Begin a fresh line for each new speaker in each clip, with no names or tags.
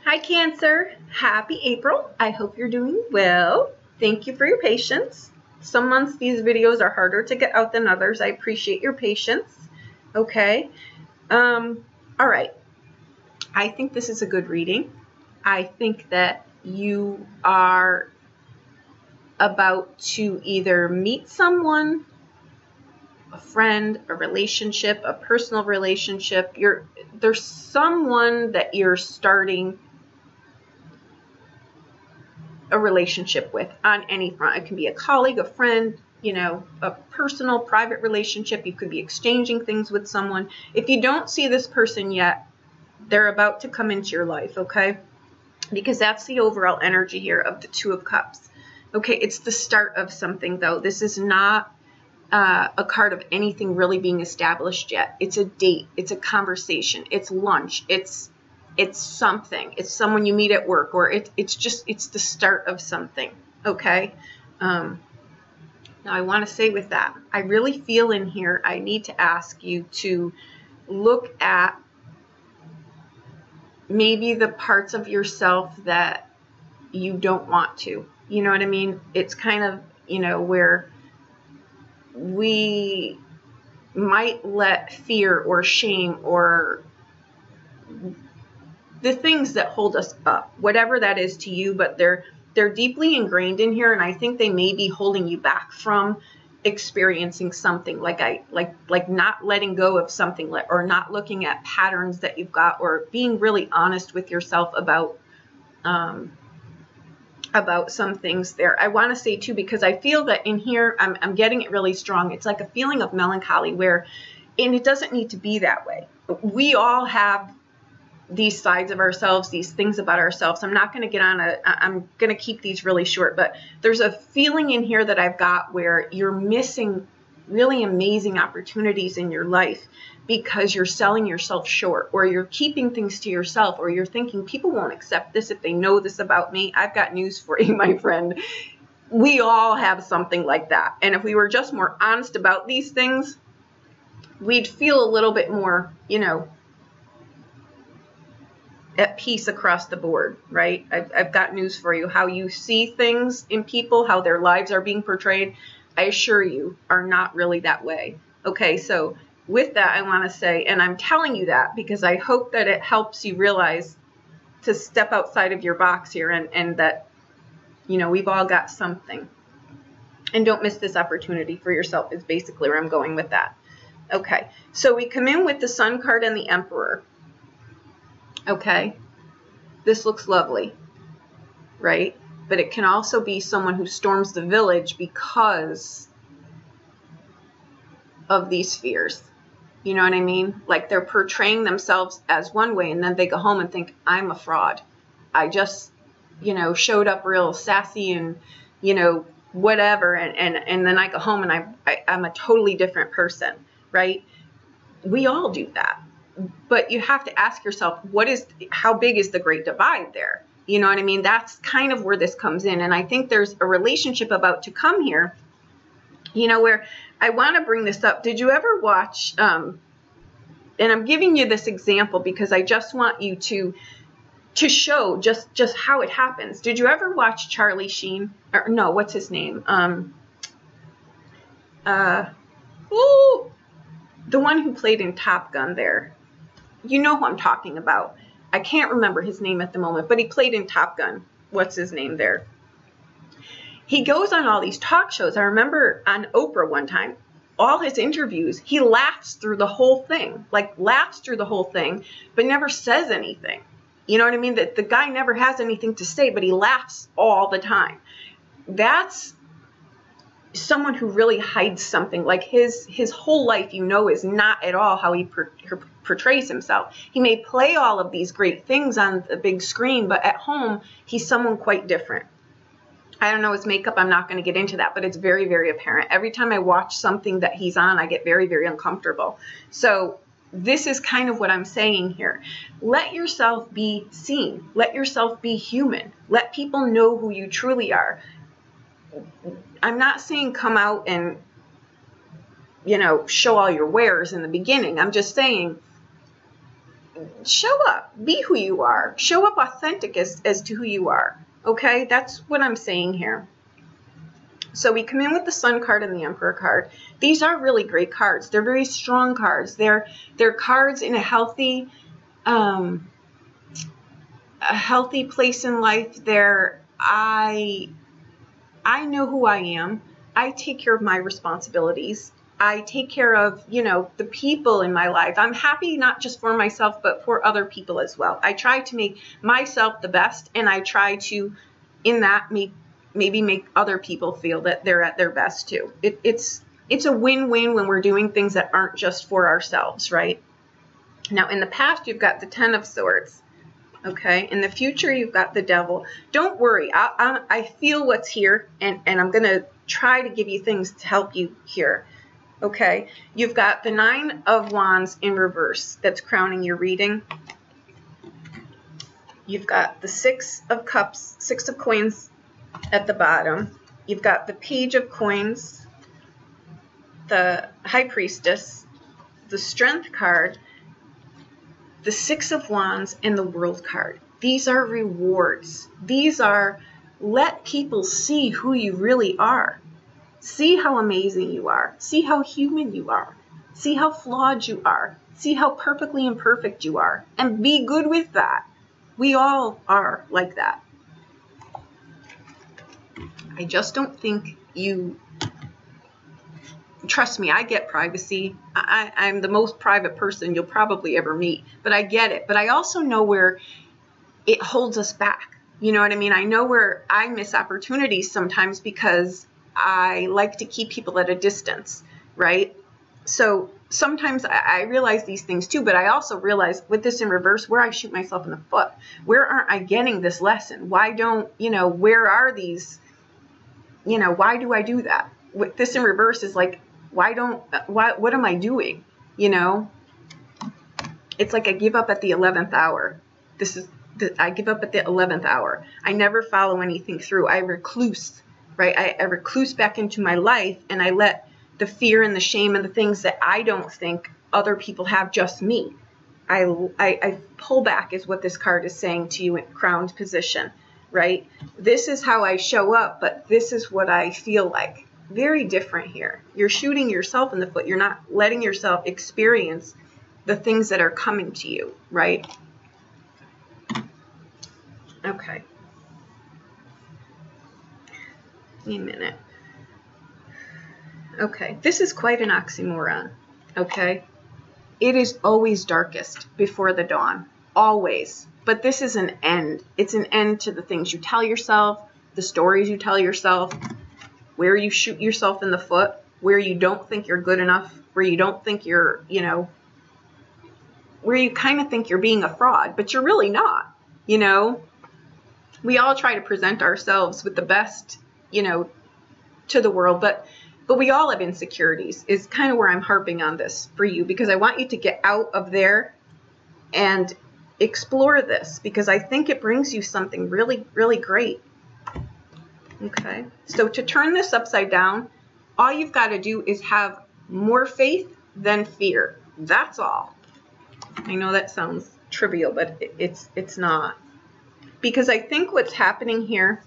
Hi Cancer, happy April. I hope you're doing well. Thank you for your patience. Some months these videos are harder to get out than others. I appreciate your patience. Okay. All right. I think this is a good reading. I think that you are about to either meet someone, a friend, a relationship, a personal relationship. There's someone that you're starting a relationship with on any front. It can be a colleague, a friend, a personal, private relationship. You could be exchanging things with someone. If you don't see this person yet, they're about to come into your life, okay? Because that's the overall energy here of the Two of Cups. Okay, it's the start of something, though. This is not a card of anything really being established yet. It's a date. It's a conversation. It's lunch. It's something. It's someone you meet at work, or it's the start of something. Okay. Now I want to say with that, I really feel in here, I need to ask you to look at maybe the parts of yourself that you don't want to. You know what I mean? It's kind of, where we might let fear or shame or the things that hold us up, whatever that is to you, but they're deeply ingrained in here, and I think they may be holding you back from experiencing something, like not letting go of something, or not looking at patterns that you've got, or being really honest with yourself about some things there. I want to say too, because I feel that in here I'm getting it really strong. It's like a feeling of melancholy and it doesn't need to be that way. We all have these sides of ourselves, these things about ourselves. I'm not going to get on I'm going to keep these really short, but there's a feeling in here that I've got where you're missing really amazing opportunities in your life because you're selling yourself short, or you're keeping things to yourself, or you're thinking people won't accept this if they know this about me. I've got news for you, my friend. We all have something like that. And if we were just more honest about these things, we'd feel a little bit more, at peace across the board, right? I've got news for you. How you see things in people, how their lives are being portrayed, I assure you are not really that way. Okay, so with that, I want to say, and I'm telling you that because I hope that it helps you realize to step outside of your box here, and that, we've all got something. And don't miss this opportunity for yourself is basically where I'm going with that. Okay, so we come in with the Sun card and the Emperor. Okay, this looks lovely, right? But it can also be someone who storms the village because of these fears. You know what I mean? Like they're portraying themselves as one way, and then they go home and think, I'm a fraud. I just, showed up real sassy and, whatever. And then I go home and I'm a totally different person, right? We all do that. But you have to ask yourself, how big is the great divide there? You know what I mean? That's kind of where this comes in. And I think there's a relationship about to come here, where I want to bring this up. Did you ever watch, and I'm giving you this example because I just want you to show just how it happens. Did you ever watch Charlie Sheen? Or no, what's his name? The one who played in Top Gun there. You know who I'm talking about. I can't remember his name at the moment, but he played in Top Gun. What's his name there? He goes on all these talk shows. I remember on Oprah one time, all his interviews, he laughs through the whole thing, but never says anything. You know what I mean? That the guy never has anything to say, but he laughs all the time. That's someone who really hides something. Like his whole life, is not at all how he portrays himself. He may play all of these great things on the big screen, but at home, he's someone quite different. I don't know his makeup. I'm not going to get into that, but it's very, very apparent. Every time I watch something that he's on, I get very, very uncomfortable. So this is kind of what I'm saying here. Let yourself be seen. Let yourself be human. Let people know who you truly are. I'm not saying come out and, show all your wares in the beginning. I'm just saying show up, be who you are, show up authentic as to who you are. Okay, that's what I'm saying here. So we come in with the Sun card and the Emperor card. These are really great cards. They're very strong cards. They're cards in a healthy place in life. I know who I am. I take care of my responsibilities. I take care of, the people in my life. I'm happy not just for myself, but for other people as well. I try to make myself the best, and I try to, in that, maybe make other people feel that they're at their best too. It's a win-win when we're doing things that aren't just for ourselves, right? Now, in the past, you've got the Ten of Swords. Okay, in the future, you've got the Devil. Don't worry, I feel what's here, and I'm going to try to give you things to help you here. Okay, you've got the Nine of Wands in reverse that's crowning your reading. You've got the Six of Cups, Six of Coins at the bottom. You've got the Page of Coins, the High Priestess, the Strength card, the Six of Wands, and the World card. These are rewards. These are let people see who you really are. See how amazing you are. See how human you are. See how flawed you are. See how perfectly imperfect you are. And be good with that. We all are like that. I just don't think you... Trust me, I get privacy. I'm the most private person you'll probably ever meet. But I get it. But I also know where it holds us back. You know what I mean? I know where I miss opportunities sometimes because I like to keep people at a distance, right? So sometimes I realize these things too, but I also realize with this in reverse where I shoot myself in the foot. Where aren't I getting this lesson? Why don't, where are these, why do I do that? With this in reverse is like, what am I doing? It's like I give up at the 11th hour. I give up at the 11th hour. I never follow anything through. I recluse, right? I recluse back into my life, and I let the fear and the shame and the things that I don't think other people have, just me. I pull back is what this card is saying to you in crowned position, right? This is how I show up, but this is what I feel like. Very different here. You're shooting yourself in the foot. You're not letting yourself experience the things that are coming to you, right? Okay. Wait a minute. Okay, this is quite an oxymoron, okay? It is always darkest before the dawn, always. But this is an end. It's an end to the things you tell yourself, the stories you tell yourself, where you shoot yourself in the foot, where you don't think you're good enough, where you don't think you're, where you kind of think you're being a fraud, but you're really not, We all try to present ourselves with the best, to the world, but we all have insecurities is kind of where I'm harping on this for you, because I want you to get out of there and explore this, because I think it brings you something really, really great. Okay, so to turn this upside down, all you've got to do is have more faith than fear. That's all. I know that sounds trivial, but it's not. Because I think what's happening here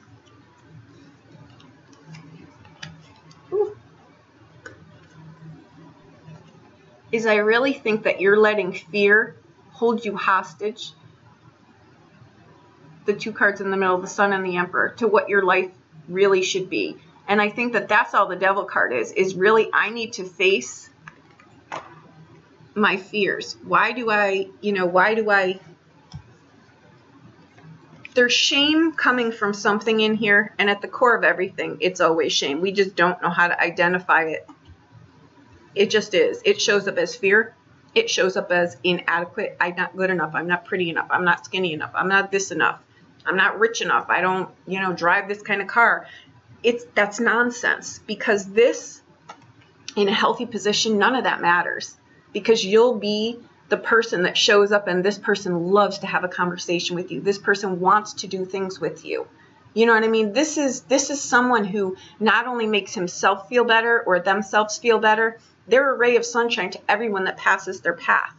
is I really think that you're letting fear hold you hostage. The two cards in the middle, the Sun and the Emperor, to what your life really should be. And I think that that's all the Devil card is really, I need to face my fears. Why do I, there's shame coming from something in here, and at the core of everything, it's always shame. We just don't know how to identify it. It just is. It shows up as fear. It shows up as inadequate. I'm not good enough. I'm not pretty enough. I'm not skinny enough. I'm not this enough. I'm not rich enough. I don't, drive this kind of car. That's nonsense, because this, in a healthy position, none of that matters, because you'll be the person that shows up, and this person loves to have a conversation with you. This person wants to do things with you. You know what I mean? This is someone who not only makes himself feel better or themselves feel better, they're a ray of sunshine to everyone that passes their path.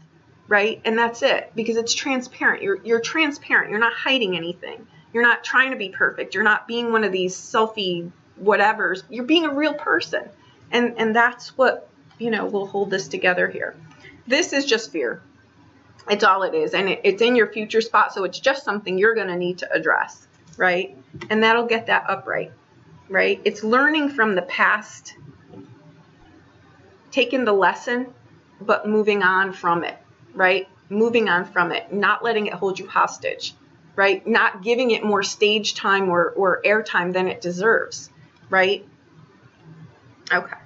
right? And that's it, because it's transparent. You're transparent. You're not hiding anything. You're not trying to be perfect. You're not being one of these selfie whatevers. You're being a real person. And that's what, you know, will hold this together here. This is just fear. It's all it is. And it's in your future spot. So it's just something you're going to need to address, right? And that'll get that upright, right? It's learning from the past, taking the lesson, but moving on from it, right? Moving on from it, not letting it hold you hostage, right? Not giving it more stage time or air time than it deserves, right? Okay.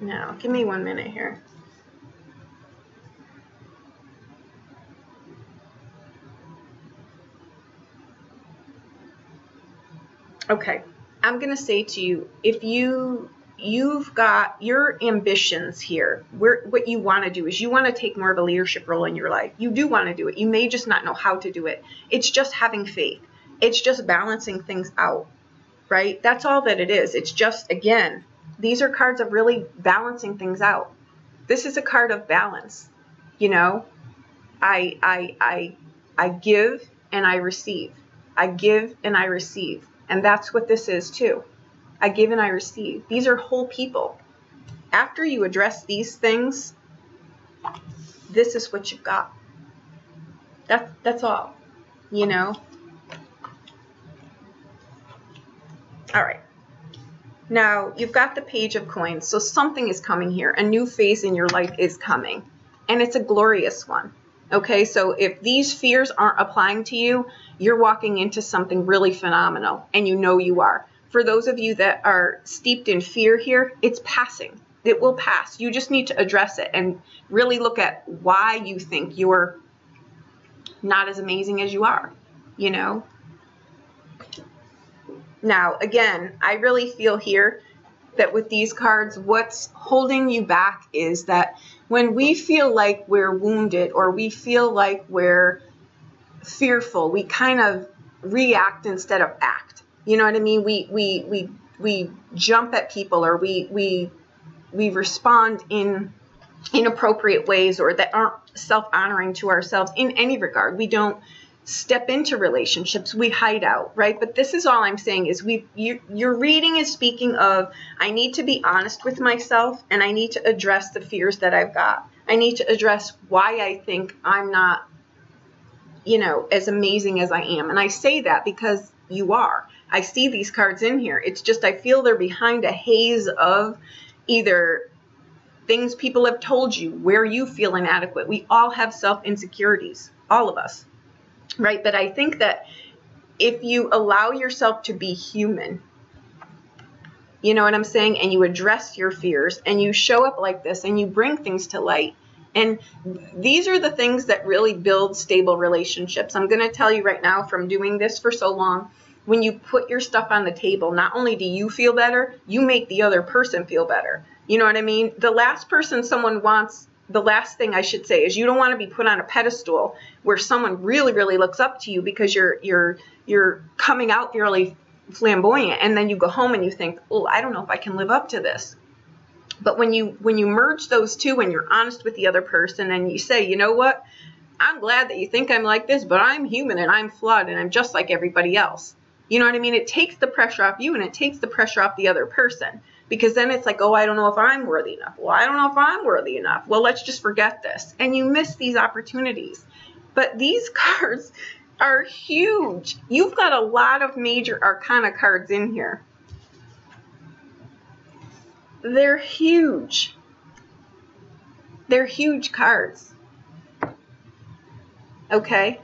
Now, give me 1 minute here. Okay, I'm going to say to you, if you've got your ambitions here, what you want to do is you want to take more of a leadership role in your life. You do want to do it. You may just not know how to do it. It's just having faith. It's just balancing things out, right? That's all that it is. It's just, again, these are cards of really balancing things out. This is a card of balance. You know, I give and I receive. I give and I receive. And that's what this is too. I give and I receive. These are whole people. After you address these things, this is what you've got. That's all, you know. All right. Now, you've got the Page of Coins, so something is coming here. A new phase in your life is coming, and it's a glorious one. Okay, so if these fears aren't applying to you, you're walking into something really phenomenal, and you know you are. For those of you that are steeped in fear here, it's passing. It will pass. You just need to address it and really look at why you think you're not as amazing as you are, you know. Now, again, I really feel here that with these cards, what's holding you back is that when we feel like we're wounded or we feel like we're fearful, we kind of react instead of act. You know what I mean? We jump at people, or we respond in inappropriate ways, or that aren't self-honoring to ourselves in any regard. We don't step into relationships, we hide out, right? But this is all I'm saying is your reading is speaking of, I need to be honest with myself, and I need to address the fears that I've got. I need to address why I think I'm not, you know, as amazing as I am. And I say that because you are. I see these cards in here. It's just, I feel they're behind a haze of either things people have told you, where you feel inadequate. We all have self-insecurities, all of us. Right? But I think that if you allow yourself to be human, you know what I'm saying, and you address your fears and you show up like this and you bring things to light, and these are the things that really build stable relationships. I'm going to tell you right now, from doing this for so long, when you put your stuff on the table, not only do you feel better, you make the other person feel better. You know what I mean? The last person someone wants, the last thing I should say is, you don't want to be put on a pedestal where someone really, really looks up to you because you're coming out really flamboyant, and then you go home and you think, oh, I don't know if I can live up to this. But when you merge those two and you're honest with the other person and you say, you know what, I'm glad that you think I'm like this, but I'm human and I'm flawed and I'm just like everybody else. You know what I mean? It takes the pressure off you, and it takes the pressure off the other person. Because then it's like, oh, I don't know if I'm worthy enough. Well, I don't know if I'm worthy enough. Well, let's just forget this. And you miss these opportunities. But these cards are huge. You've got a lot of major arcana cards in here. They're huge. They're huge cards. Okay?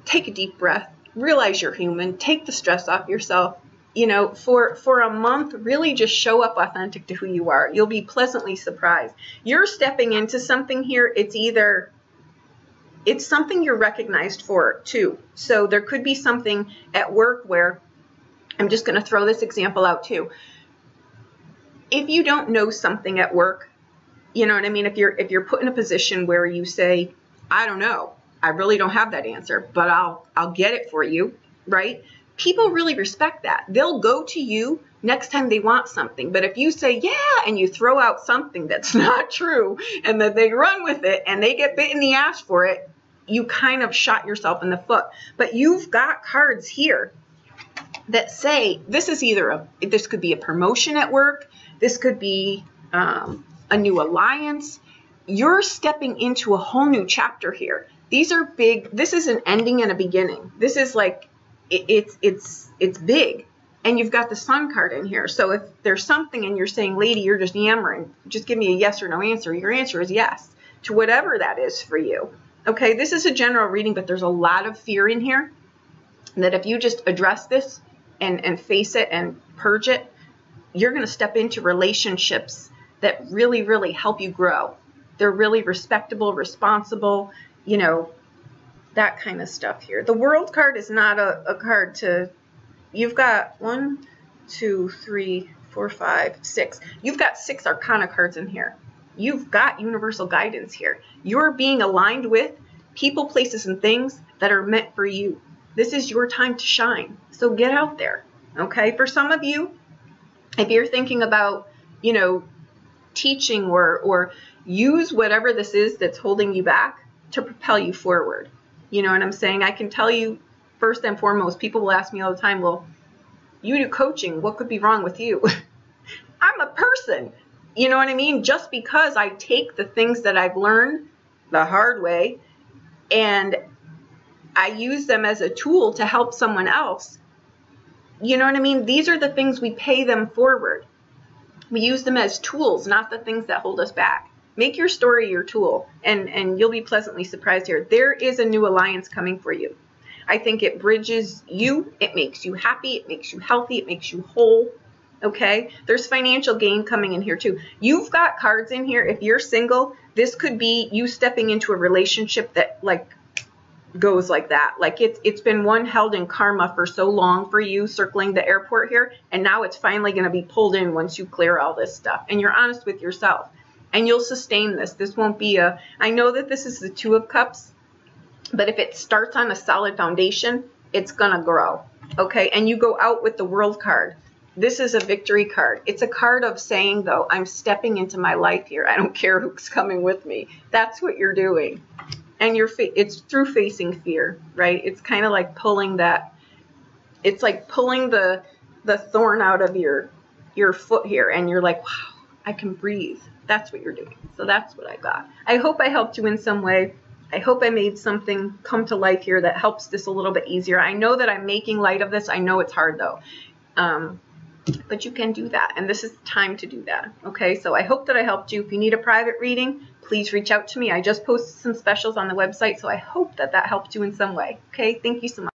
Take a deep breath. Realize you're human. Take the stress off yourself. You know, for a month, really just show up authentic to who you are. You'll be pleasantly surprised. You're stepping into something here. It's something you're recognized for too. So there could be something at work where, I'm just going to throw this example out too. If you don't know something at work, you know what I mean? If you're put in a position where you say, I don't know, I really don't have that answer, but I'll get it for you, right? People really respect that. They'll go to you next time they want something. But if you say, yeah, and you throw out something that's not true, and that they run with it and they get bit in the ass for it, you kind of shot yourself in the foot. But you've got cards here that say this is either this could be a promotion at work, this could be a new alliance. You're stepping into a whole new chapter here. These are big. This is an ending and a beginning. This is like it's big. And you've got the Sun card in here. So if there's something and you're saying, lady, you're just yammering, just give me a yes or no answer. Your answer is yes to whatever that is for you. Okay, this is a general reading, but there's a lot of fear in here that if you just address this and face it and purge it, you're going to step into relationships that really, really help you grow. They're really respectable, responsible, you know, that kind of stuff here. The World card is not a card to... You've got 1, 2, 3, 4, 5, 6. You've got 6 Arcana cards in here. You've got universal guidance here. You're being aligned with people, places, and things that are meant for you. This is your time to shine. So get out there, okay? For some of you, if you're thinking about, you know, teaching or use whatever this is that's holding you back to propel you forward. You know what I'm saying? I can tell you, first and foremost, people will ask me all the time, well, you do coaching, what could be wrong with you? I'm a person, you know what I mean? Just because I take the things that I've learned the hard way and I use them as a tool to help someone else, you know what I mean? These are the things we pay them forward. We use them as tools, not the things that hold us back. Make your story your tool, and you'll be pleasantly surprised here. There is a new alliance coming for you. I think it bridges you, it makes you happy, it makes you healthy, it makes you whole, okay? There's financial gain coming in here too. You've got cards in here. If you're single, this could be you stepping into a relationship that like goes like that. Like it's been one held in karma for so long for you, circling the airport here, and now it's finally going to be pulled in once you clear all this stuff. And you're honest with yourself, and you'll sustain this. This won't be a, I know that this is the 2 of Cups, but if it starts on a solid foundation, it's going to grow, okay? And you go out with the World card. This is a victory card. It's a card of saying, though, I'm stepping into my life here. I don't care who's coming with me. That's what you're doing. And it's through facing fear, right? It's kind of like pulling that, it's like pulling the thorn out of your foot here. And you're like, wow, I can breathe. That's what you're doing. So that's what I got. I hope I helped you in some way. I hope I made something come to life here that helps this a little bit easier. I know that I'm making light of this. I know it's hard though. But you can do that. And this is the time to do that. Okay. So I hope that I helped you. If you need a private reading, please reach out to me. I just posted some specials on the website. So I hope that that helped you in some way. Okay. Thank you so much.